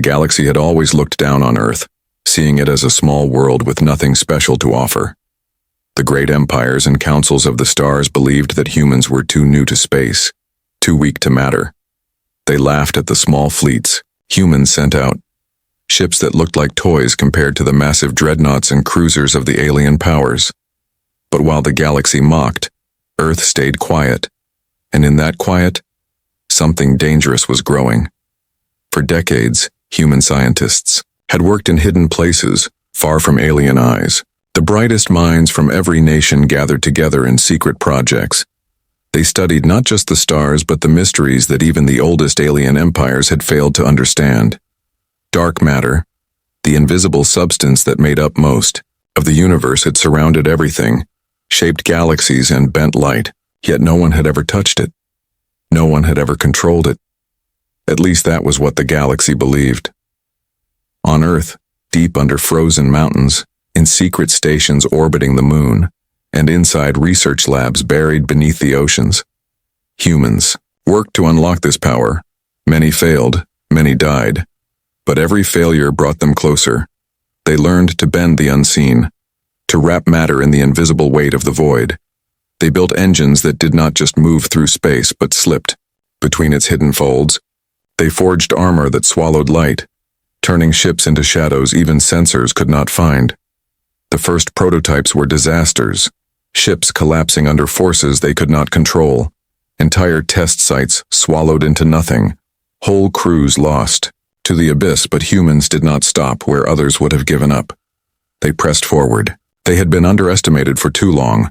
galaxy had always looked down on Earth, seeing it as a small world with nothing special to offer. The great empires and councils of the stars believed that humans were too new to space, too weak to matter. They laughed at the small fleets humans sent out, ships that looked like toys compared to the massive dreadnoughts and cruisers of the alien powers. But while the galaxy mocked, Earth stayed quiet, and in that quiet, something dangerous was growing. For decades, human scientists had worked in hidden places, far from alien eyes. The brightest minds from every nation gathered together in secret projects. They studied not just the stars but the mysteries that even the oldest alien empires had failed to understand. Dark matter, the invisible substance that made up most of the universe, had surrounded everything, shaped galaxies and bent light, yet no one had ever touched it. No one had ever controlled it. At least that was what the galaxy believed. On Earth, deep under frozen mountains, in secret stations orbiting the moon, and inside research labs buried beneath the oceans, humans worked to unlock this power. Many failed, many died, but every failure brought them closer. They learned to bend the unseen, to wrap matter in the invisible weight of the void. They built engines that did not just move through space but slipped between its hidden folds. They forged armor that swallowed light, turning ships into shadows even sensors could not find. The first prototypes were disasters, ships collapsing under forces they could not control, entire test sites swallowed into nothing, whole crews lost to the abyss. But humans did not stop where others would have given up. They pressed forward. They had been underestimated for too long,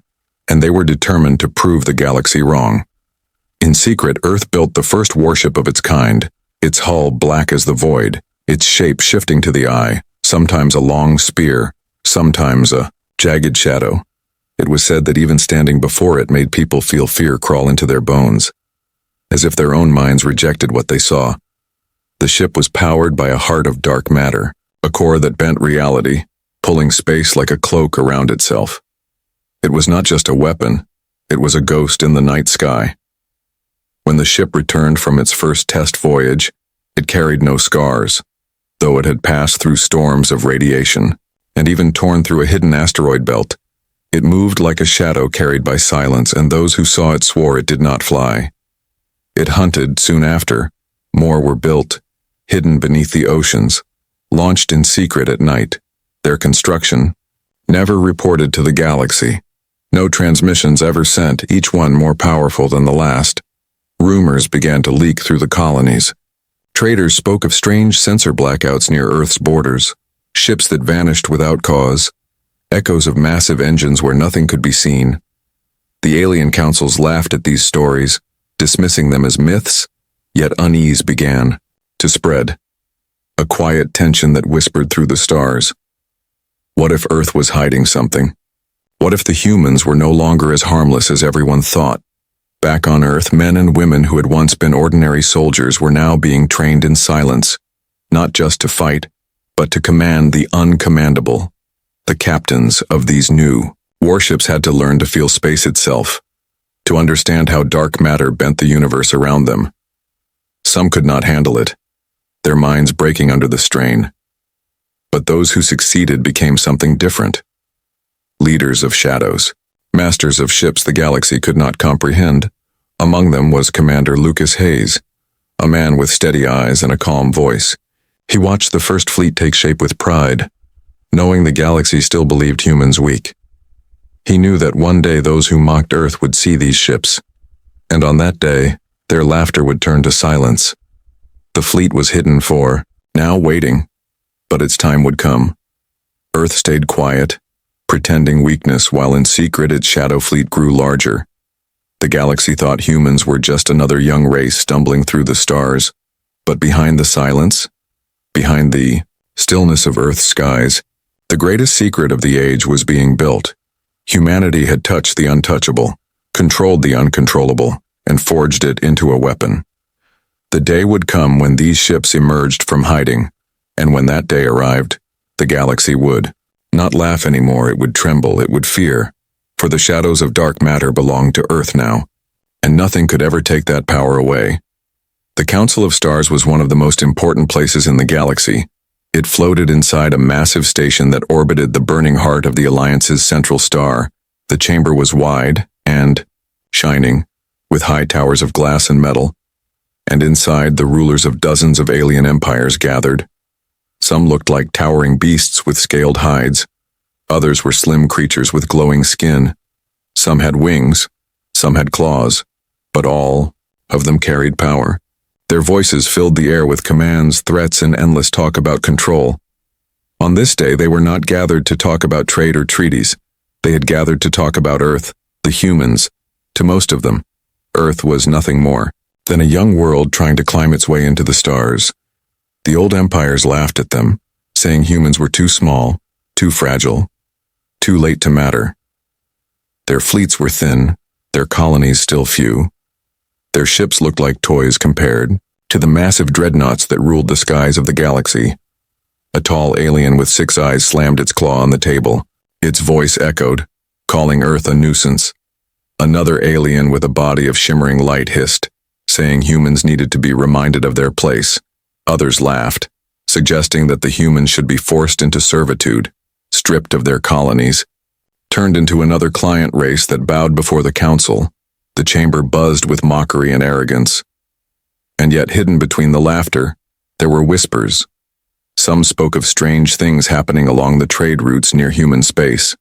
and they were determined to prove the galaxy wrong. In secret, Earth built the first warship of its kind, its hull black as the void, its shape shifting to the eye, sometimes a long spear, sometimes a jagged shadow. It was said that even standing before it made people feel fear crawl into their bones, as if their own minds rejected what they saw. The ship was powered by a heart of dark matter, a core that bent reality, pulling space like a cloak around itself. It was not just a weapon, it was a ghost in the night sky. When the ship returned from its first test voyage, it carried no scars, though it had passed through storms of radiation, and even torn through a hidden asteroid belt. It moved like a shadow carried by silence, and those who saw it swore it did not fly. It hunted soon after. More were built, hidden beneath the oceans, launched in secret at night. Their construction never reported to the galaxy. No transmissions ever sent, each one more powerful than the last. Rumors began to leak through the colonies. Traders spoke of strange sensor blackouts near Earth's borders, ships that vanished without cause, echoes of massive engines where nothing could be seen. The alien councils laughed at these stories, dismissing them as myths, yet unease began to spread. A quiet tension that whispered through the stars. What if Earth was hiding something? What if the humans were no longer as harmless as everyone thought? Back on Earth, men and women who had once been ordinary soldiers were now being trained in silence, not just to fight, but to command the uncommandable. The captains of these new warships had to learn to feel space itself, to understand how dark matter bent the universe around them. Some could not handle it, their minds breaking under the strain. But those who succeeded became something different. Leaders of shadows, masters of ships the galaxy could not comprehend. Among them was Commander Lucas Hayes, a man with steady eyes and a calm voice. He watched the first fleet take shape with pride, knowing the galaxy still believed humans weak. He knew that one day those who mocked Earth would see these ships, and on that day, their laughter would turn to silence. The fleet was hidden for, now waiting, but its time would come. Earth stayed quiet, pretending weakness while in secret its shadow fleet grew larger. The galaxy thought humans were just another young race stumbling through the stars, but behind the silence, behind the stillness of Earth's skies, the greatest secret of the age was being built. Humanity had touched the untouchable, controlled the uncontrollable, and forged it into a weapon. The day would come when these ships emerged from hiding, and when that day arrived, the galaxy would not laugh anymore, it would tremble, it would fear, for the shadows of dark matter belonged to Earth now, and nothing could ever take that power away. The Council of Stars was one of the most important places in the galaxy. It floated inside a massive station that orbited the burning heart of the Alliance's central star. The chamber was wide and shining, with high towers of glass and metal, and inside the rulers of dozens of alien empires gathered. Some looked like towering beasts with scaled hides. Others were slim creatures with glowing skin. Some had wings, some had claws, but all of them carried power. Their voices filled the air with commands, threats, and endless talk about control. On this day, they were not gathered to talk about trade or treaties. They had gathered to talk about Earth, the humans. To most of them, Earth was nothing more than a young world trying to climb its way into the stars. The old empires laughed at them, saying humans were too small, too fragile, too late to matter. Their fleets were thin, their colonies still few. Their ships looked like toys compared to the massive dreadnoughts that ruled the skies of the galaxy. A tall alien with 6 eyes slammed its claw on the table. Its voice echoed, calling Earth a nuisance. Another alien with a body of shimmering light hissed, saying humans needed to be reminded of their place. Others laughed, suggesting that the humans should be forced into servitude, stripped of their colonies, turned into another client race that bowed before the council. The chamber buzzed with mockery and arrogance. And yet hidden between the laughter, there were whispers. Some spoke of strange things happening along the trade routes near human space.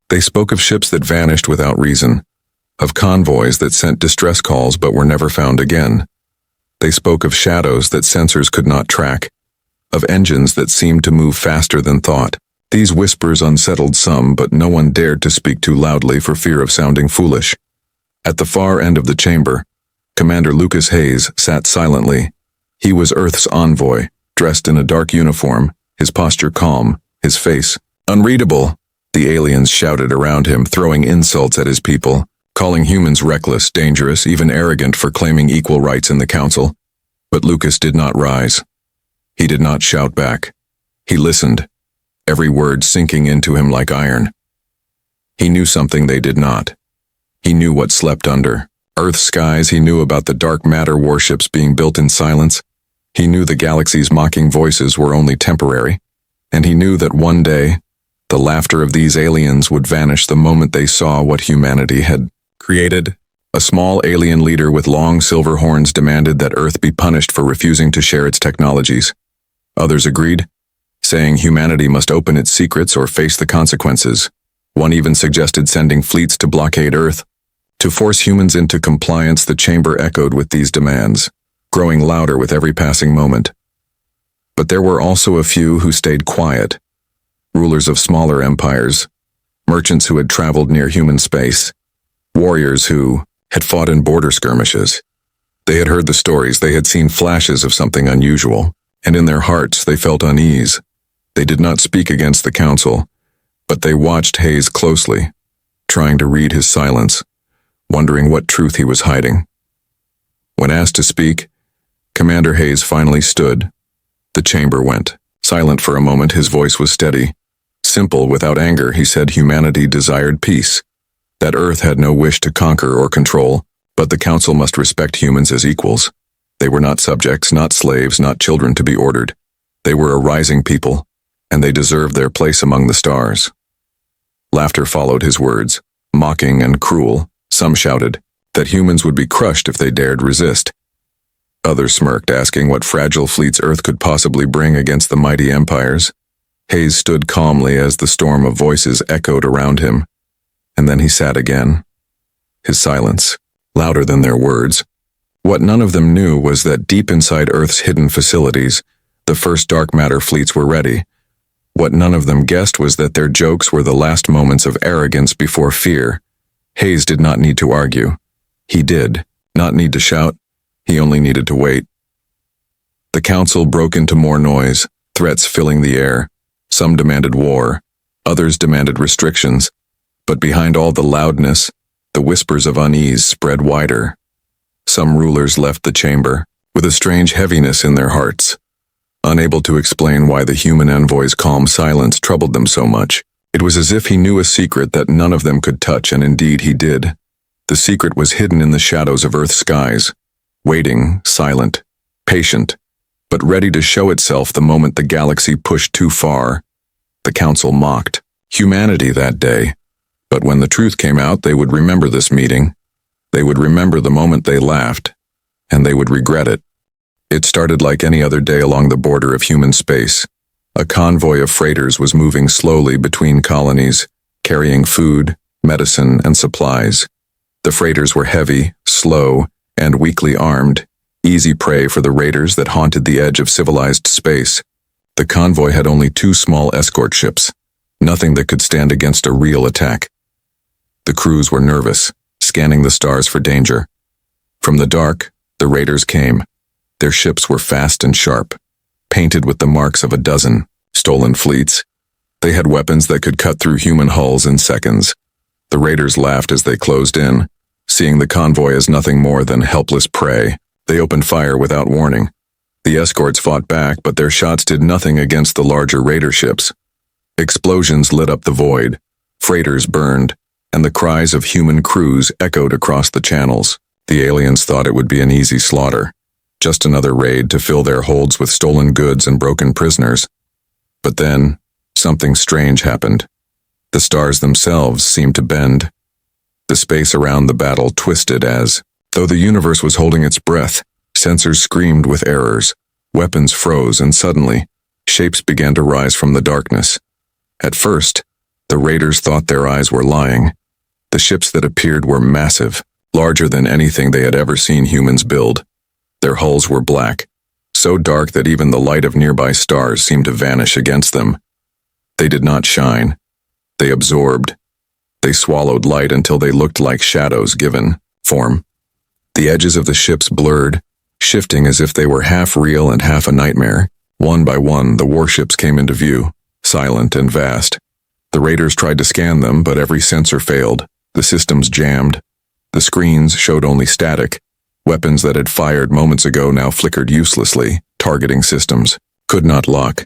They spoke of ships that vanished without reason, of convoys that sent distress calls but were never found again. They spoke of shadows that sensors could not track, of engines that seemed to move faster than thought. These whispers unsettled some, but no one dared to speak too loudly for fear of sounding foolish. At the far end of the chamber, Commander Lucas Hayes sat silently. He was Earth's envoy, dressed in a dark uniform, his posture calm, his face unreadable. The aliens shouted around him, throwing insults at his people, calling humans reckless, dangerous, even arrogant for claiming equal rights in the council. But Lucas did not rise. He did not shout back. He listened, every word sinking into him like iron. He knew something they did not. He knew what slept under Earth's skies. He knew about the dark matter warships being built in silence. He knew the galaxy's mocking voices were only temporary. And he knew that one day, the laughter of these aliens would vanish the moment they saw what humanity had created. A small alien leader with long silver horns demanded that Earth be punished for refusing to share its technologies. Others agreed, saying humanity must open its secrets or face the consequences. One even suggested sending fleets to blockade Earth. To force humans into compliance, the chamber echoed with these demands, growing louder with every passing moment. But there were also a few who stayed quiet, rulers of smaller empires, merchants who had traveled near human space, warriors who had fought in border skirmishes. They had heard the stories, they had seen flashes of something unusual, and in their hearts they felt unease. They did not speak against the council, but they watched Hayes closely, trying to read his silence, wondering what truth he was hiding. When asked to speak, Commander Hayes finally stood. The chamber went silent for a moment. His voice was steady. Simple, without anger, he said humanity desired peace, that Earth had no wish to conquer or control, but the council must respect humans as equals. They were not subjects, not slaves, not children to be ordered. They were a rising people, and they deserved their place among the stars. Laughter followed his words, mocking and cruel. Some shouted that humans would be crushed if they dared resist. Others smirked, asking what fragile fleets Earth could possibly bring against the mighty empires. Hayes stood calmly as the storm of voices echoed around him, and then he sat again. His silence, louder than their words. What none of them knew was that deep inside Earth's hidden facilities, the first dark matter fleets were ready. What none of them guessed was that their jokes were the last moments of arrogance before fear. Hayes did not need to argue. He did not need to shout. He only needed to wait. The council broke into more noise, threats filling the air. Some demanded war, others demanded restrictions. But behind all the loudness, the whispers of unease spread wider. Some rulers left the chamber, with a strange heaviness in their hearts, unable to explain why the human envoy's calm silence troubled them so much. It was as if he knew a secret that none of them could touch, and indeed he did. The secret was hidden in the shadows of Earth's skies, waiting, silent, patient, but ready to show itself the moment the galaxy pushed too far. The Council mocked humanity that day, but when the truth came out, they would remember this meeting. They would remember the moment they laughed, and they would regret it. It started like any other day along the border of human space. A convoy of freighters was moving slowly between colonies, carrying food, medicine, and supplies. The freighters were heavy, slow, and weakly armed, easy prey for the raiders that haunted the edge of civilized space. The convoy had only 2 small escort ships, nothing that could stand against a real attack. The crews were nervous, scanning the stars for danger. From the dark, the raiders came. Their ships were fast and sharp, painted with the marks of a dozen stolen fleets. They had weapons that could cut through human hulls in seconds. The raiders laughed as they closed in, seeing the convoy as nothing more than helpless prey. They opened fire without warning. The escorts fought back, but their shots did nothing against the larger raider ships. Explosions lit up the void, freighters burned, and the cries of human crews echoed across the channels. The aliens thought it would be an easy slaughter, just another raid to fill their holds with stolen goods and broken prisoners. But then, something strange happened. The stars themselves seemed to bend. The space around the battle twisted as, though the universe was holding its breath, sensors screamed with errors, weapons froze, and suddenly, shapes began to rise from the darkness. At first, the raiders thought their eyes were lying. The ships that appeared were massive, larger than anything they had ever seen humans build. Their hulls were black, so dark that even the light of nearby stars seemed to vanish against them. They did not shine. They absorbed. They swallowed light until they looked like shadows given form. The edges of the ships blurred, shifting as if they were half real and half a nightmare. One by one, the warships came into view, silent and vast. The raiders tried to scan them, but every sensor failed. The systems jammed. The screens showed only static. Weapons that had fired moments ago now flickered uselessly. Targeting systems could not lock.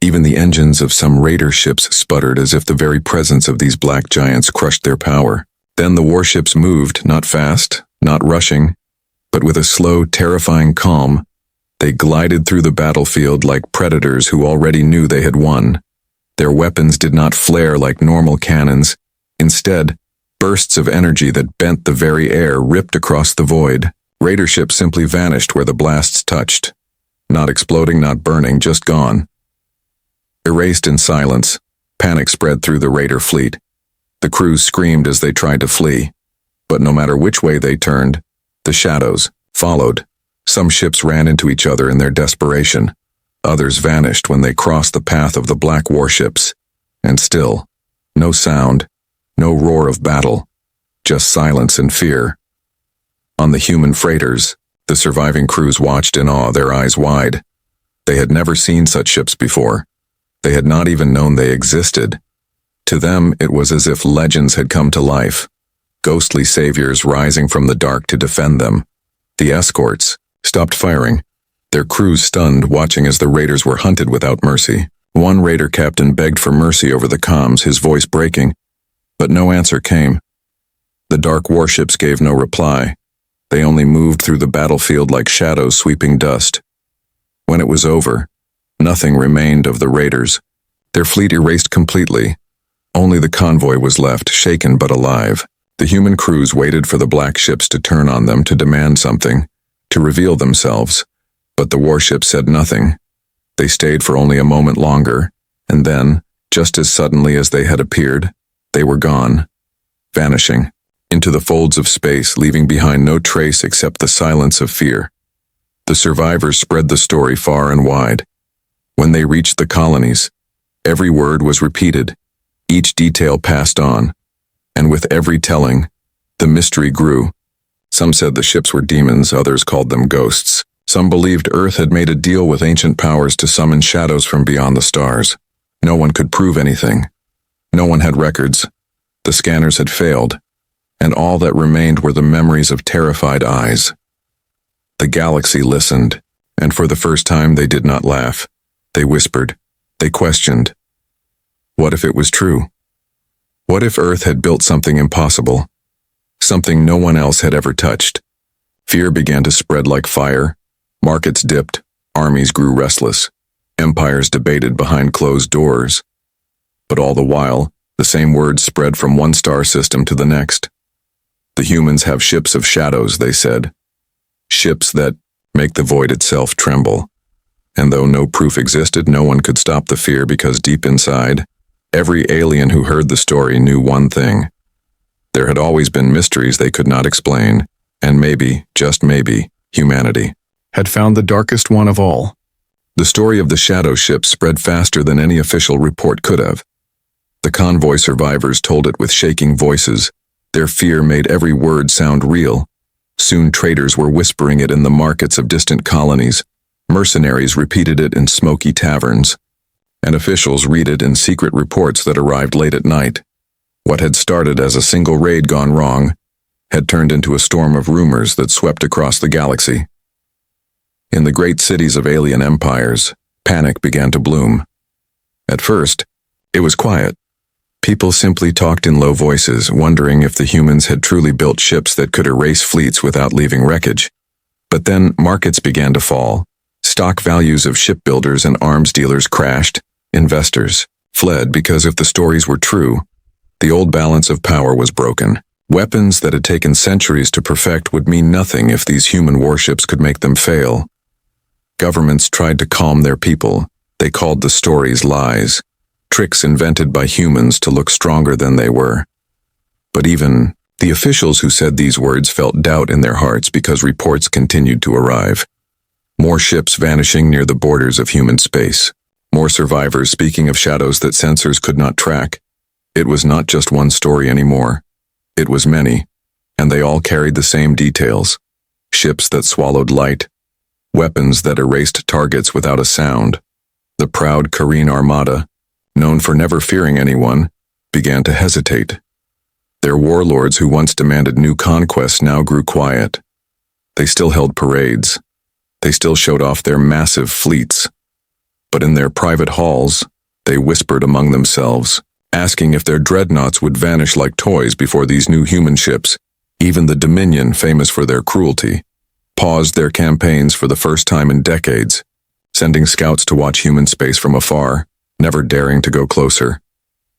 Even the engines of some raider ships sputtered as if the very presence of these black giants crushed their power. Then the warships moved, not fast, not rushing, but with a slow, terrifying calm. They glided through the battlefield like predators who already knew they had won. Their weapons did not flare like normal cannons. Instead, bursts of energy that bent the very air ripped across the void. Raider ships simply vanished where the blasts touched. Not exploding, not burning, just gone. Erased in silence, panic spread through the raider fleet. The crews screamed as they tried to flee. But no matter which way they turned, the shadows followed. Some ships ran into each other in their desperation. Others vanished when they crossed the path of the black warships. And still, no sound, no roar of battle, just silence and fear. On the human freighters, the surviving crews watched in awe, their eyes wide. They had never seen such ships before. They had not even known they existed. To them, it was as if legends had come to life, ghostly saviors rising from the dark to defend them. The escorts stopped firing, their crews stunned, watching as the raiders were hunted without mercy. One raider captain begged for mercy over the comms, his voice breaking, but no answer came. The dark warships gave no reply. They only moved through the battlefield like shadows sweeping dust. When it was over, nothing remained of the raiders. Their fleet erased completely. Only the convoy was left, shaken but alive. The human crews waited for the black ships to turn on them, to demand something, to reveal themselves. But the warships said nothing. They stayed for only a moment longer, and then, just as suddenly as they had appeared, they were gone, vanishing into the folds of space, leaving behind no trace except the silence of fear. The survivors spread the story far and wide. When they reached the colonies, every word was repeated, each detail passed on, and with every telling, the mystery grew. Some said the ships were demons, others called them ghosts. Some believed Earth had made a deal with ancient powers to summon shadows from beyond the stars. No one could prove anything. No one had records. The scanners had failed, and all that remained were the memories of terrified eyes. The galaxy listened, and for the first time they did not laugh. They whispered. They questioned. What if it was true? What if Earth had built something impossible? Something no one else had ever touched? Fear began to spread like fire. Markets dipped, armies grew restless, empires debated behind closed doors. But all the while, the same words spread from one star system to the next. The humans have ships of shadows, they said. Ships that make the void itself tremble. And though no proof existed, no one could stop the fear because deep inside, every alien who heard the story knew one thing. There had always been mysteries they could not explain, and maybe, just maybe, humanity had found the darkest one of all. The story of the shadow ships spread faster than any official report could have. The convoy survivors told it with shaking voices. Their fear made every word sound real. Soon traders were whispering it in the markets of distant colonies. Mercenaries repeated it in smoky taverns, and officials read it in secret reports that arrived late at night. What had started as a single raid gone wrong had turned into a storm of rumors that swept across the galaxy. In the great cities of alien empires, panic began to bloom. At first, it was quiet. People simply talked in low voices, wondering if the humans had truly built ships that could erase fleets without leaving wreckage. But then markets began to fall. Stock values of shipbuilders and arms dealers crashed. Investors fled because if the stories were true, the old balance of power was broken. Weapons that had taken centuries to perfect would mean nothing if these human warships could make them fail. Governments tried to calm their people. They called the stories lies, tricks invented by humans to look stronger than they were. But even the officials who said these words felt doubt in their hearts because reports continued to arrive. More ships vanishing near the borders of human space. More survivors speaking of shadows that sensors could not track. It was not just one story anymore. It was many, and they all carried the same details. Ships that swallowed light, weapons that erased targets without a sound. The proud Kareen Armada, known for never fearing anyone, began to hesitate. Their warlords who once demanded new conquests now grew quiet. They still held parades. They still showed off their massive fleets. But in their private halls, they whispered among themselves, asking if their dreadnoughts would vanish like toys before these new human ships. Even the Dominion, famous for their cruelty, paused their campaigns for the first time in decades, sending scouts to watch human space from afar, never daring to go closer.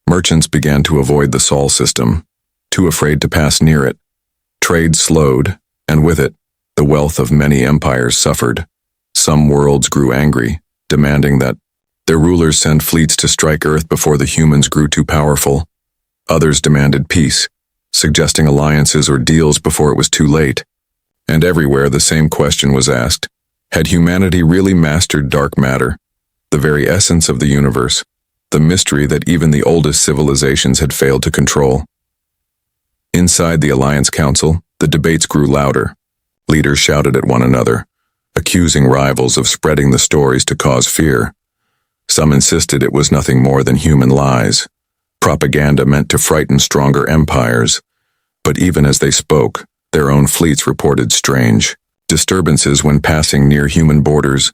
Merchants began to avoid the Sol system, too afraid to pass near it. Trade slowed, and with it, the wealth of many empires suffered. Some worlds grew angry, demanding that their rulers send fleets to strike Earth before the humans grew too powerful. Others demanded peace, suggesting alliances or deals before it was too late. And everywhere the same question was asked. Had humanity really mastered dark matter, the very essence of the universe, the mystery that even the oldest civilizations had failed to control? Inside the Alliance Council, the debates grew louder. Leaders shouted at one another, accusing rivals of spreading the stories to cause fear. Some insisted it was nothing more than human lies, propaganda meant to frighten stronger empires. But even as they spoke, their own fleets reported strange disturbances when passing near human borders,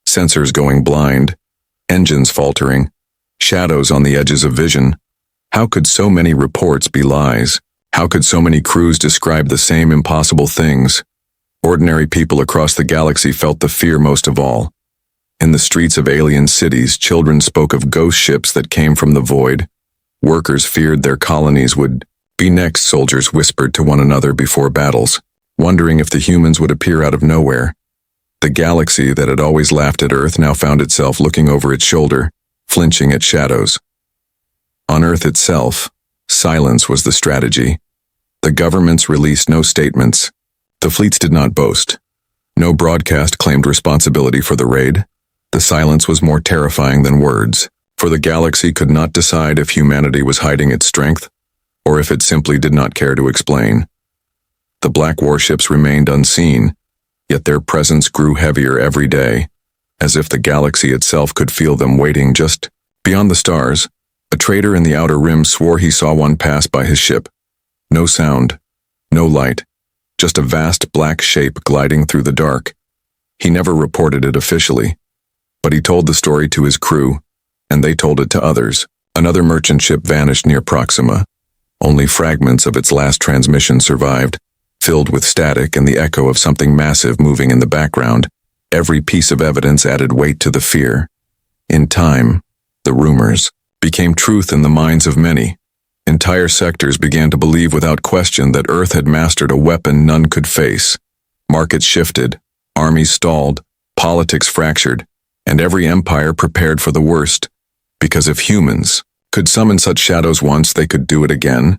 sensors going blind, engines faltering, shadows on the edges of vision. How could so many reports be lies? How could so many crews describe the same impossible things? Ordinary people across the galaxy felt the fear most of all. In the streets of alien cities, children spoke of ghost ships that came from the void. Workers feared their colonies would be next, soldiers whispered to one another before battles, wondering if the humans would appear out of nowhere. The galaxy that had always laughed at Earth now found itself looking over its shoulder, flinching at shadows. On Earth itself, silence was the strategy. The governments released no statements. The fleets did not boast. No broadcast claimed responsibility for the raid. The silence was more terrifying than words, for the galaxy could not decide if humanity was hiding its strength, or if it simply did not care to explain. The black warships remained unseen, yet their presence grew heavier every day, as if the galaxy itself could feel them waiting just beyond the stars. A trader in the outer rim swore he saw one pass by his ship. No sound, no light, just a vast black shape gliding through the dark. He never reported it officially, but he told the story to his crew, and they told it to others. Another merchant ship vanished near Proxima. Only fragments of its last transmission survived, filled with static and the echo of something massive moving in the background. Every piece of evidence added weight to the fear. In time, the rumors became truth in the minds of many. Entire sectors began to believe without question that Earth had mastered a weapon none could face. Markets shifted, armies stalled, politics fractured, and every empire prepared for the worst. Because if humans could summon such shadows once, they could do it again.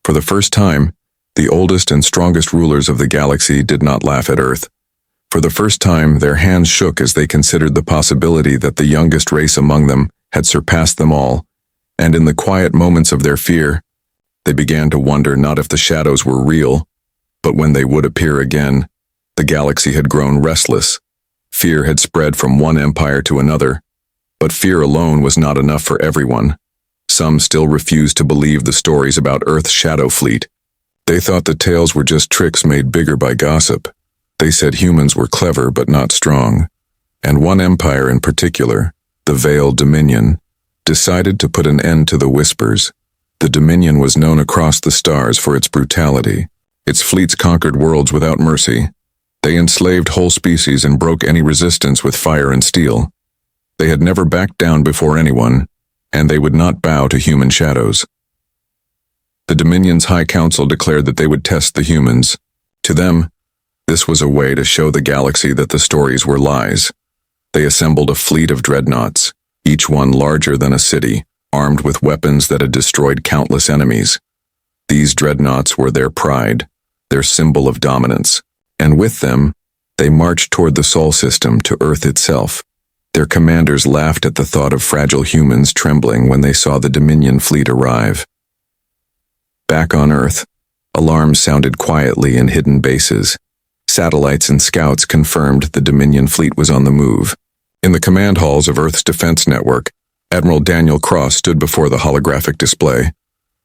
For the first time, the oldest and strongest rulers of the galaxy did not laugh at Earth. For the first time, their hands shook as they considered the possibility that the youngest race among them had surpassed them all, and in the quiet moments of their fear, they began to wonder not if the shadows were real, but when they would appear again. The galaxy had grown restless. Fear had spread from one empire to another, but fear alone was not enough for everyone. Some still refused to believe the stories about Earth's shadow fleet. They thought the tales were just tricks made bigger by gossip. They said humans were clever but not strong. And one empire in particular, the Veiled Dominion, decided to put an end to the whispers. The Dominion was known across the stars for its brutality. Its fleets conquered worlds without mercy. They enslaved whole species and broke any resistance with fire and steel. They had never backed down before anyone, and they would not bow to human shadows. The Dominion's High Council declared that they would test the humans. To them, this was a way to show the galaxy that the stories were lies. They assembled a fleet of dreadnoughts, each one larger than a city, armed with weapons that had destroyed countless enemies. These dreadnoughts were their pride, their symbol of dominance, and with them, they marched toward the Sol system to Earth itself. Their commanders laughed at the thought of fragile humans trembling when they saw the Dominion fleet arrive. Back on Earth, alarms sounded quietly in hidden bases. Satellites and scouts confirmed the Dominion fleet was on the move. In the command halls of Earth's defense network, Admiral Daniel Cross stood before the holographic display,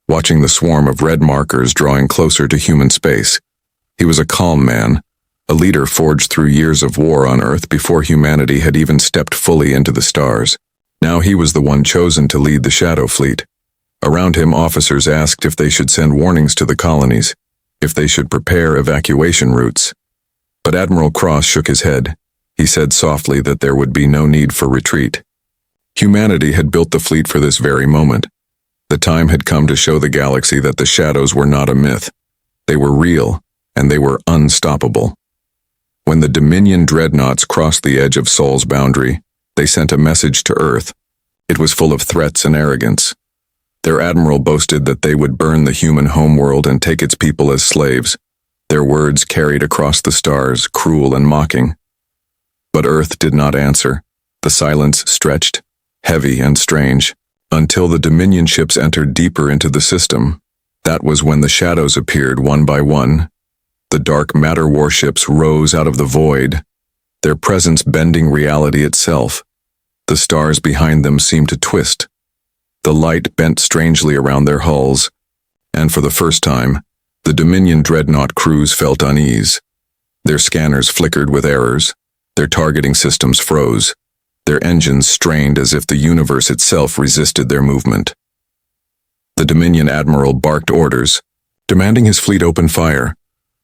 watching the swarm of red markers drawing closer to human space. He was a calm man, a leader forged through years of war on Earth before humanity had even stepped fully into the stars. Now he was the one chosen to lead the Shadow Fleet. Around him, officers asked if they should send warnings to the colonies, if they should prepare evacuation routes. But Admiral Cross shook his head. He said softly that there would be no need for retreat. Humanity had built the fleet for this very moment. The time had come to show the galaxy that the shadows were not a myth. They were real, and they were unstoppable. When the Dominion dreadnoughts crossed the edge of Sol's boundary, they sent a message to Earth. It was full of threats and arrogance. Their admiral boasted that they would burn the human homeworld and take its people as slaves. Their words carried across the stars, cruel and mocking. But Earth did not answer. The silence stretched, heavy and strange, until the Dominion ships entered deeper into the system. That was when the shadows appeared one by one. The dark matter warships rose out of the void, their presence bending reality itself. The stars behind them seemed to twist. The light bent strangely around their hulls, and for the first time, the Dominion dreadnought crews felt unease. Their scanners flickered with errors, their targeting systems froze, their engines strained as if the universe itself resisted their movement. The Dominion admiral barked orders, demanding his fleet open fire.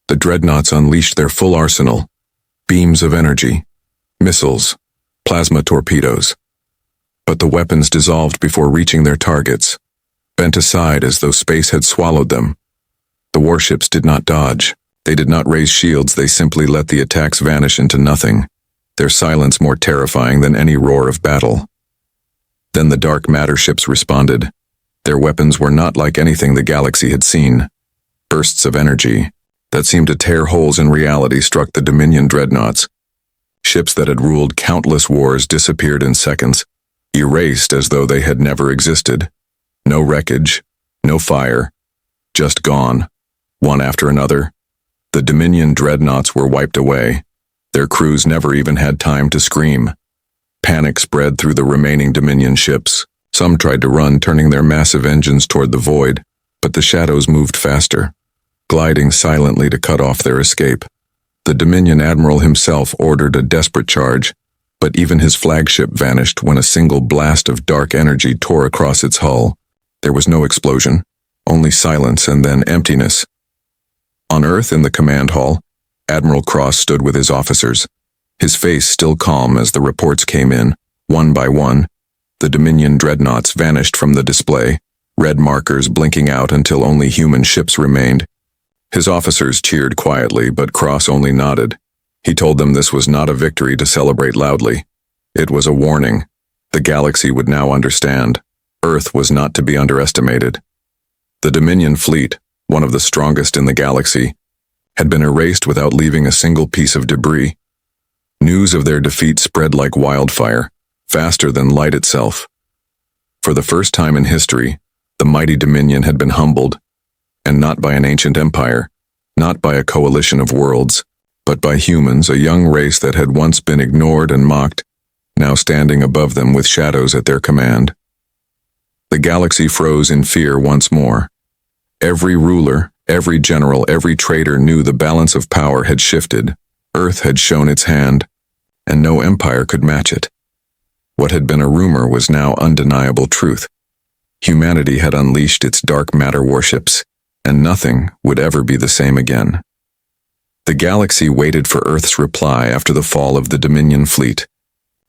The dreadnoughts unleashed their full arsenal, beams of energy, missiles, plasma torpedoes. But the weapons dissolved before reaching their targets, bent aside as though space had swallowed them. The warships did not dodge. They did not raise shields. They simply let the attacks vanish into nothing, their silence more terrifying than any roar of battle. Then the dark matter ships responded. Their weapons were not like anything the galaxy had seen. Bursts of energy that seemed to tear holes in reality struck the Dominion dreadnoughts. Ships that had ruled countless wars disappeared in seconds, erased as though they had never existed. No wreckage, no fire, just gone, one after another. The Dominion dreadnoughts were wiped away. Their crews never even had time to scream. Panic spread through the remaining Dominion ships. Some tried to run, turning their massive engines toward the void, but the shadows moved faster, gliding silently to cut off their escape. The Dominion admiral himself ordered a desperate charge, but even his flagship vanished when a single blast of dark energy tore across its hull. There was no explosion, only silence and then emptiness. On Earth, in the command hall, Admiral Cross stood with his officers. his face still calm as the reports came in. One by one, the Dominion dreadnoughts vanished from the display, red markers blinking out until only human ships remained. His officers cheered quietly, but Cross only nodded. He told them this was not a victory to celebrate loudly. It was a warning. The galaxy would now understand. Earth was not to be underestimated. The Dominion fleet, one of the strongest in the galaxy, had been erased without leaving a single piece of debris. News of their defeat spread like wildfire, faster than light itself. For the first time in history, the mighty Dominion had been humbled, and not by an ancient empire, not by a coalition of worlds, but by humans, a young race that had once been ignored and mocked, now standing above them with shadows at their command. The galaxy froze in fear once more. Every ruler, every general, every traitor knew the balance of power had shifted. Earth had shown its hand, and no empire could match it. What had been a rumor was now undeniable truth. Humanity had unleashed its dark matter warships, and nothing would ever be the same again. The galaxy waited for Earth's reply after the fall of the Dominion fleet.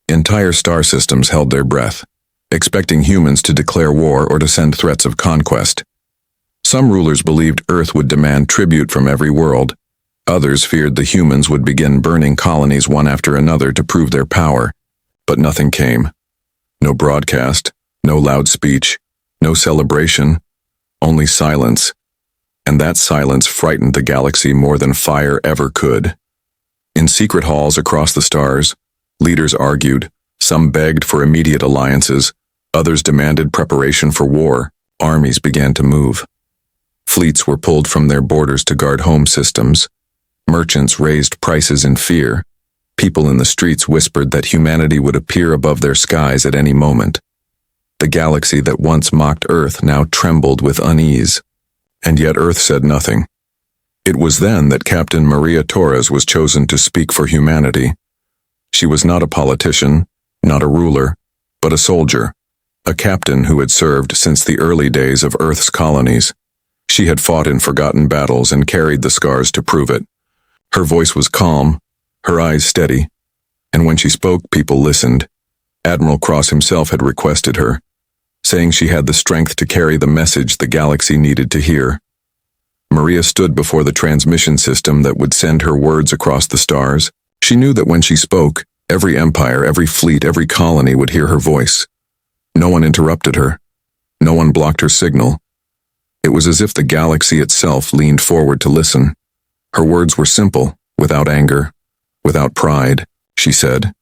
Entire star systems held their breath, expecting humans to declare war or to send threats of conquest. Some rulers believed Earth would demand tribute from every world. Others feared the humans would begin burning colonies one after another to prove their power. But nothing came. No broadcast, no loud speech, no celebration, only silence. And that silence frightened the galaxy more than fire ever could. In secret halls across the stars, leaders argued, some begged for immediate alliances, others demanded preparation for war. Armies began to move. Fleets were pulled from their borders to guard home systems. Merchants raised prices in fear. People in the streets whispered that humanity would appear above their skies at any moment. The galaxy that once mocked Earth now trembled with unease. And yet Earth said nothing. It was then that Captain Maria Torres was chosen to speak for humanity. She was not a politician, not a ruler, but a soldier, a captain who had served since the early days of Earth's colonies. She had fought in forgotten battles and carried the scars to prove it. Her voice was calm, her eyes steady, and when she spoke, people listened. Admiral Cross himself had requested her, saying she had the strength to carry the message the galaxy needed to hear. Maria stood before the transmission system that would send her words across the stars. She knew that when she spoke, every empire, every fleet, every colony would hear her voice. No one interrupted her. No one blocked her signal. It was as if the galaxy itself leaned forward to listen. Her words were simple, without anger, without pride. She said,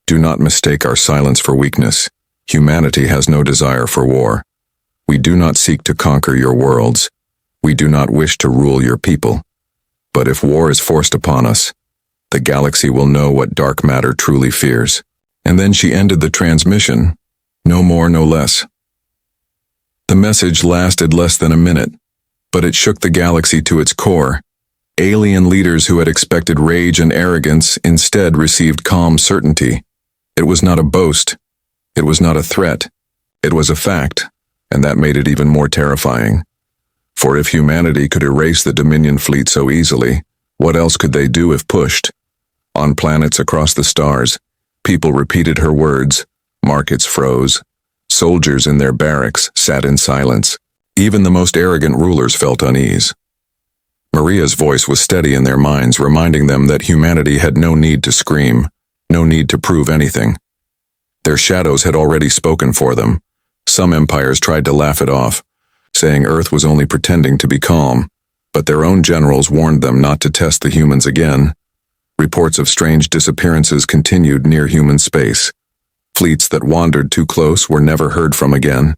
"Do not mistake our silence for weakness. Humanity has no desire for war. We do not seek to conquer your worlds. We do not wish to rule your people. But if war is forced upon us, the galaxy will know what dark matter truly fears." And then she ended the transmission. No more, no less. The message lasted less than a minute, but it shook the galaxy to its core. Alien leaders who had expected rage and arrogance instead received calm certainty. It was not a boast. It was not a threat. It was a fact, and that made it even more terrifying. For if humanity could erase the Dominion fleet so easily, what else could they do if pushed? On planets across the stars, people repeated her words. Markets froze. Soldiers in their barracks sat in silence. Even the most arrogant rulers felt unease. Maria's voice was steady in their minds, reminding them that humanity had no need to scream, no need to prove anything. Their shadows had already spoken for them. Some empires tried to laugh it off, saying Earth was only pretending to be calm, but their own generals warned them not to test the humans again. Reports of strange disappearances continued near human space. Fleets that wandered too close were never heard from again.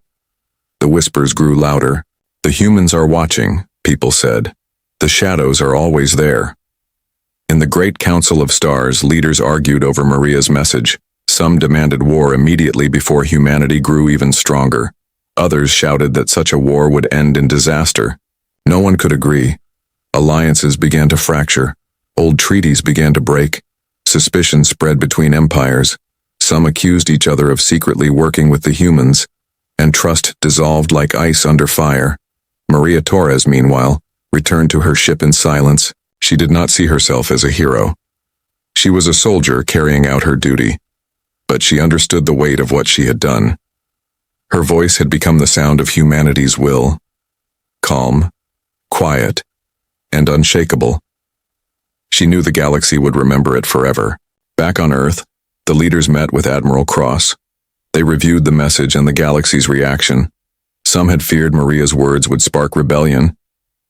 The whispers grew louder. "The humans are watching," people said. "The shadows are always there." In the Great Council of Stars, leaders argued over Maria's message. Some demanded war immediately before humanity grew even stronger. Others shouted that such a war would end in disaster. No one could agree. Alliances began to fracture. Old treaties began to break. Suspicion spread between empires. Some accused each other of secretly working with the humans, and trust dissolved like ice under fire. Maria Torres, meanwhile, returned to her ship in silence. She did not see herself as a hero. She was a soldier carrying out her duty, but she understood the weight of what she had done. Her voice had become the sound of humanity's will, calm, quiet, and unshakable. She knew the galaxy would remember it forever. Back on Earth, the leaders met with Admiral Cross. They reviewed the message and the galaxy's reaction. Some had feared Maria's words would spark rebellion,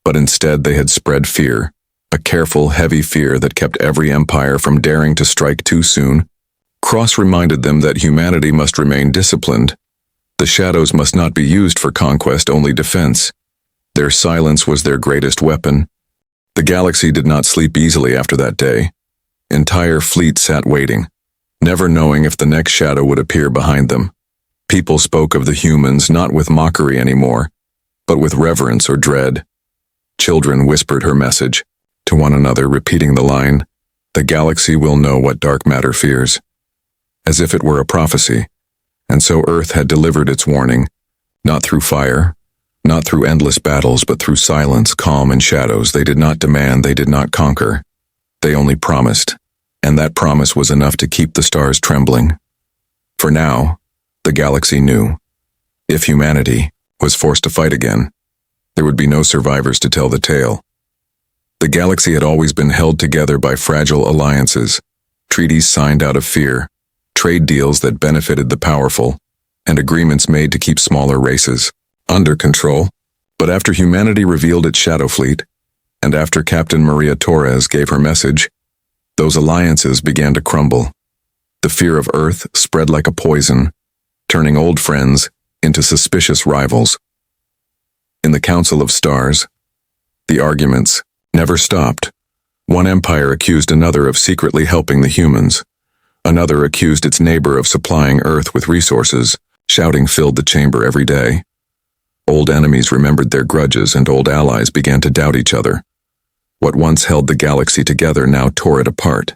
but instead they had spread fear, a careful, heavy fear that kept every empire from daring to strike too soon. Cross reminded them that humanity must remain disciplined. The shadows must not be used for conquest, only defense. Their silence was their greatest weapon. The galaxy did not sleep easily after that day. Entire fleets sat waiting, never knowing if the next shadow would appear behind them. People spoke of the humans not with mockery anymore, but with reverence or dread. Children whispered her message to one another, repeating the line, "The galaxy will know what dark matter fears," as if it were a prophecy. And so Earth had delivered its warning, not through fire, not through endless battles, but through silence, calm, and shadows. They did not demand, they did not conquer. They only promised, and that promise was enough to keep the stars trembling. For now, the galaxy knew. If humanity was forced to fight again, there would be no survivors to tell the tale. The galaxy had always been held together by fragile alliances, treaties signed out of fear, trade deals that benefited the powerful, and agreements made to keep smaller races under control. But after humanity revealed its shadow fleet, and after Captain Maria Torres gave her message, those alliances began to crumble. The fear of Earth spread like a poison, turning old friends into suspicious rivals. In the Council of Stars, the arguments never stopped. One empire accused another of secretly helping the humans. Another accused its neighbor of supplying Earth with resources. Shouting filled the chamber every day. Old enemies remembered their grudges, and old allies began to doubt each other. What once held the galaxy together now tore it apart.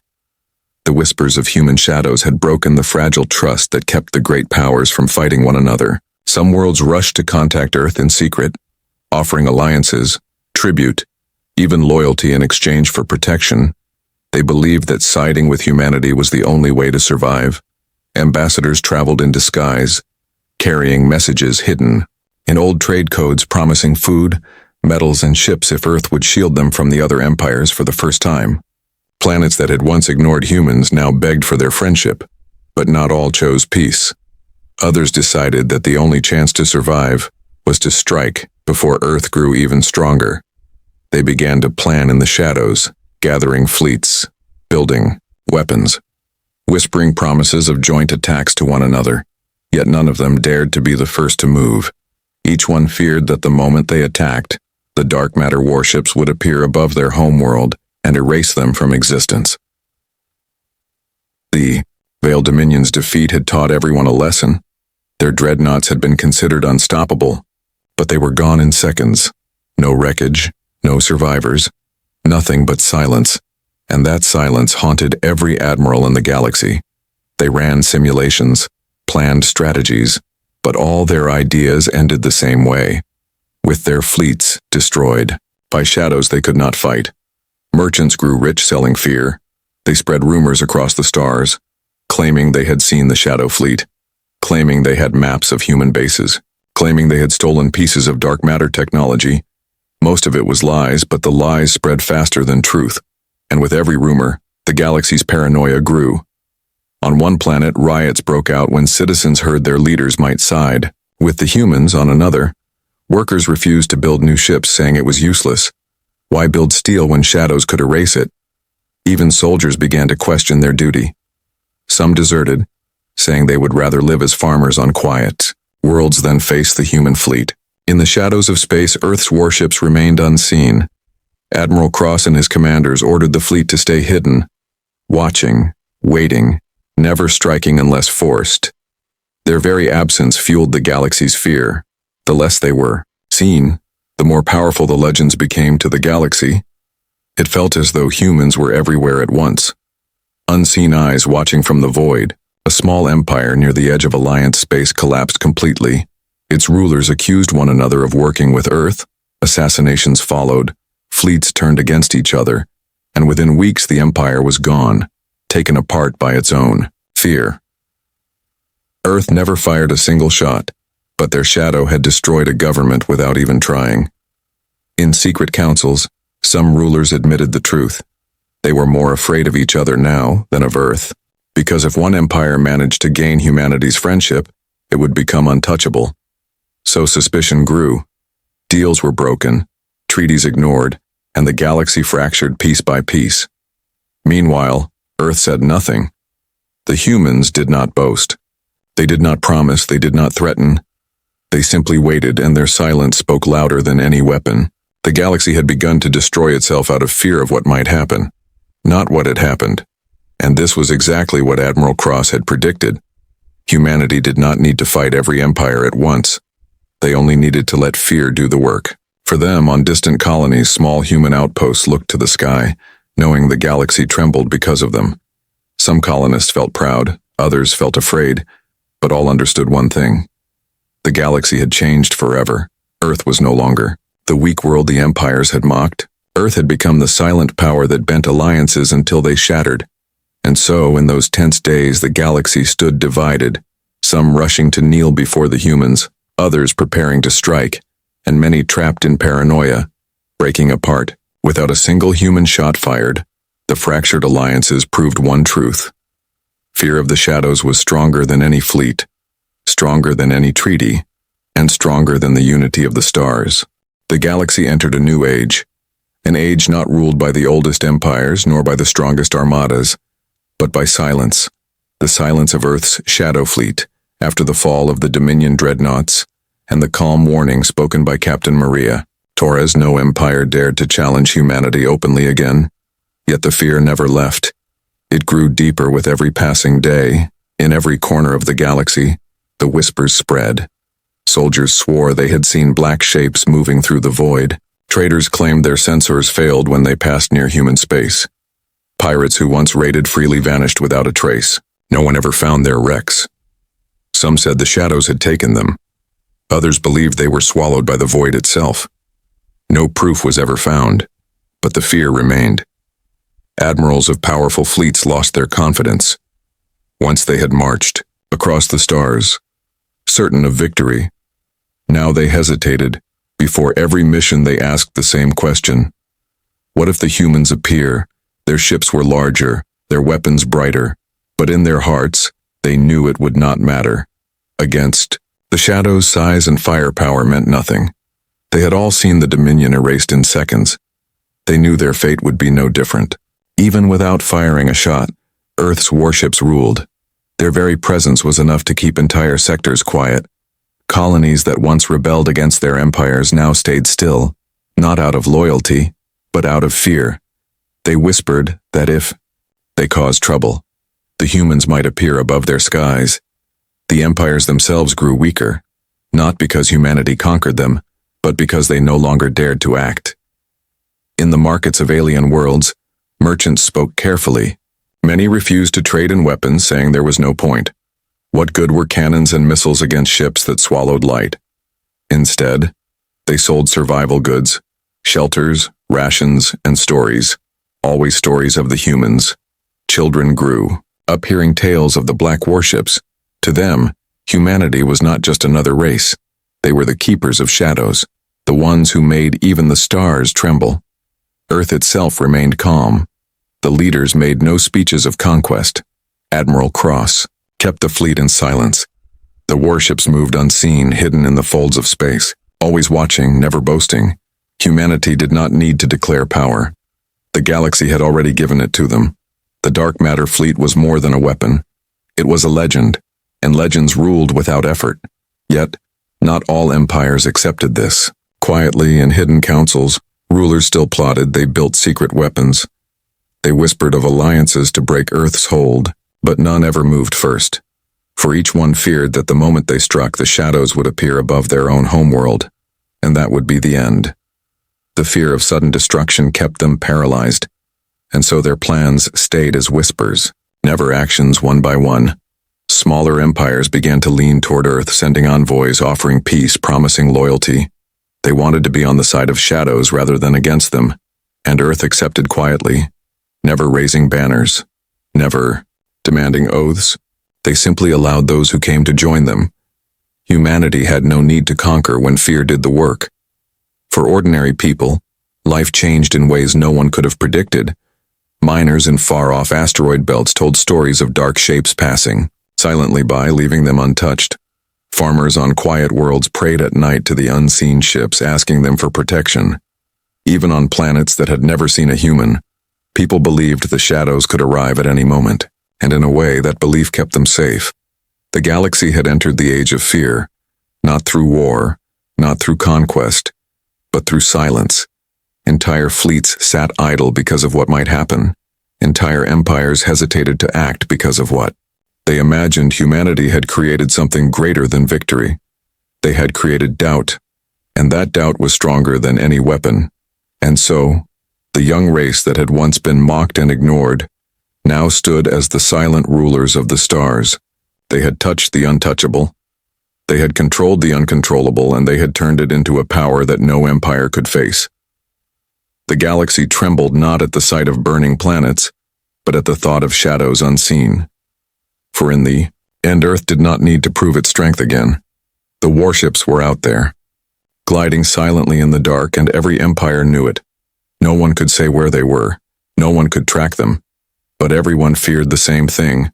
The whispers of human shadows had broken the fragile trust that kept the great powers from fighting one another. Some worlds rushed to contact Earth in secret, offering alliances, tribute, even loyalty in exchange for protection. They believed that siding with humanity was the only way to survive. Ambassadors traveled in disguise, carrying messages hidden in old trade codes promising food, metals, and ships if Earth would shield them from the other empires for the first time. Planets that had once ignored humans now begged for their friendship, but not all chose peace. Others decided that the only chance to survive was to strike before Earth grew even stronger. They began to plan in the shadows, gathering fleets, building weapons, whispering promises of joint attacks to one another. Yet none of them dared to be the first to move. Each one feared that the moment they attacked, the dark matter warships would appear above their homeworld and erase them from existence. The Veiled Dominion's defeat had taught everyone a lesson. Their dreadnoughts had been considered unstoppable, but they were gone in seconds. No wreckage, no survivors, nothing but silence, and that silence haunted every admiral in the galaxy. They ran simulations, planned strategies, but all their ideas ended the same way, with their fleets destroyed by shadows they could not fight. Merchants grew rich selling fear. They spread rumors across the stars, claiming they had seen the shadow fleet, claiming they had maps of human bases, claiming they had stolen pieces of dark matter technology. Most of it was lies, but the lies spread faster than truth, and with every rumor, the galaxy's paranoia grew. On one planet, riots broke out when citizens heard their leaders might side with the humans. On another, workers refused to build new ships, saying it was useless. Why build steel when shadows could erase it? Even soldiers began to question their duty. Some deserted, saying they would rather live as farmers on quiet worlds than face the human fleet. In the shadows of space, Earth's warships remained unseen. Admiral Cross and his commanders ordered the fleet to stay hidden, watching, waiting, never striking unless forced. Their very absence fueled the galaxy's fear. The less they were seen, the more powerful the legends became to the galaxy. It felt as though humans were everywhere at once. Unseen eyes watching from the void. A small empire near the edge of Alliance space collapsed completely. Its rulers accused one another of working with Earth. Assassinations followed. Fleets turned against each other. And within weeks the empire was gone. taken apart by its own fear. Earth never fired a single shot, but their shadow had destroyed a government without even trying. In secret councils, some rulers admitted the truth. They were more afraid of each other now than of Earth, because if one empire managed to gain humanity's friendship, it would become untouchable. So suspicion grew. Deals were broken, treaties ignored, and the galaxy fractured piece by piece. Meanwhile, Earth said nothing. The humans did not boast. They did not promise, they did not threaten. They simply waited, and their silence spoke louder than any weapon. The galaxy had begun to destroy itself out of fear of what might happen, not what had happened. And this was exactly what Admiral Cross had predicted. Humanity did not need to fight every empire at once. They only needed to let fear do the work. For them, on distant colonies, small human outposts looked to the sky, knowing the galaxy trembled because of them. Some colonists felt proud, others felt afraid, but all understood one thing. The galaxy had changed forever. Earth was no longer the weak world the empires had mocked. Earth had become the silent power that bent alliances until they shattered. And so, in those tense days, the galaxy stood divided, some rushing to kneel before the humans, others preparing to strike, and many trapped in paranoia, breaking apart. Without a single human shot fired, the fractured alliances proved one truth. Fear of the shadows was stronger than any fleet, stronger than any treaty, and stronger than the unity of the stars. The galaxy entered a new age, an age not ruled by the oldest empires nor by the strongest armadas, but by silence, the silence of Earth's shadow fleet, after the fall of the Dominion dreadnoughts, and the calm warning spoken by Captain Maria Torres. No empire dared to challenge humanity openly again, yet the fear never left. It grew deeper with every passing day. In every corner of the galaxy, the whispers spread. Soldiers swore they had seen black shapes moving through the void. Traders claimed their sensors failed when they passed near human space. Pirates who once raided freely vanished without a trace. No one ever found their wrecks. Some said the shadows had taken them. Others believed they were swallowed by the void itself. No proof was ever found, but the fear remained. Admirals of powerful fleets lost their confidence. Once they had marched across the stars, certain of victory. Now they hesitated. Before every mission they asked the same question. What if the humans appear? Their ships were larger, their weapons brighter, but in their hearts, they knew it would not matter. Against the shadows, size and firepower meant nothing. They had all seen the Dominion erased in seconds. They knew their fate would be no different. Even without firing a shot, Earth's warships ruled. Their very presence was enough to keep entire sectors quiet. Colonies that once rebelled against their empires now stayed still, not out of loyalty, but out of fear. They whispered that if they caused trouble, the humans might appear above their skies. The empires themselves grew weaker, not because humanity conquered them, but because they no longer dared to act. In the markets of alien worlds, merchants spoke carefully. Many refused to trade in weapons, saying there was no point. What good were cannons and missiles against ships that swallowed light? Instead, they sold survival goods, shelters, rations, and stories, always stories of the humans. Children grew up hearing tales of the black warships. To them, humanity was not just another race. They were the keepers of shadows, the ones who made even the stars tremble. Earth itself remained calm. The leaders made no speeches of conquest. Admiral Cross kept the fleet in silence. The warships moved unseen, hidden in the folds of space, always watching, never boasting. Humanity did not need to declare power. The galaxy had already given it to them. The dark matter fleet was more than a weapon. It was a legend, and legends ruled without effort. Yet, not all empires accepted this. Quietly, in hidden councils, rulers still plotted. They built secret weapons. They whispered of alliances to break Earth's hold, but none ever moved first. For each one feared that the moment they struck, the shadows would appear above their own homeworld, and that would be the end. The fear of sudden destruction kept them paralyzed, and so their plans stayed as whispers, never actions one by one. Smaller empires began to lean toward Earth, sending envoys, offering peace, promising loyalty. They wanted to be on the side of shadows rather than against them, and Earth accepted quietly, never raising banners. never demanding oaths. They simply allowed those who came to join them. Humanity had no need to conquer when fear did the work. For ordinary people, life changed in ways no one could have predicted. Miners in far-off asteroid belts told stories of dark shapes passing silently by, leaving them untouched. Farmers on quiet worlds prayed at night to the unseen ships, asking them for protection. Even on planets that had never seen a human, people believed the shadows could arrive at any moment, and in a way that belief kept them safe. The galaxy had entered the age of fear, not through war, not through conquest, but through silence. Entire fleets sat idle because of what might happen. Entire empires hesitated to act because of what? They imagined humanity had created something greater than victory. They had created doubt, and that doubt was stronger than any weapon. And so, the young race that had once been mocked and ignored now stood as the silent rulers of the stars. They had touched the untouchable. They had controlled the uncontrollable, and they had turned it into a power that no empire could face. The galaxy trembled not at the sight of burning planets, but at the thought of shadows unseen. For in the end, Earth did not need to prove its strength again. The warships were out there, gliding silently in the dark, and every empire knew it. No one could say where they were. No one could track them. But everyone feared the same thing,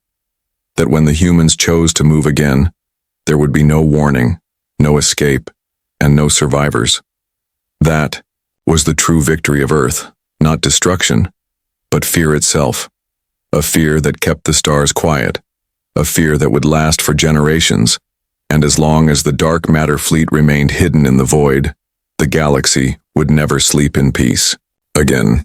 that when the humans chose to move again, there would be no warning, no escape, and no survivors. That was the true victory of Earth, not destruction, but fear itself. A fear that kept the stars quiet, a fear that would last for generations, and as long as the dark matter fleet remained hidden in the void, the galaxy would never sleep in peace again.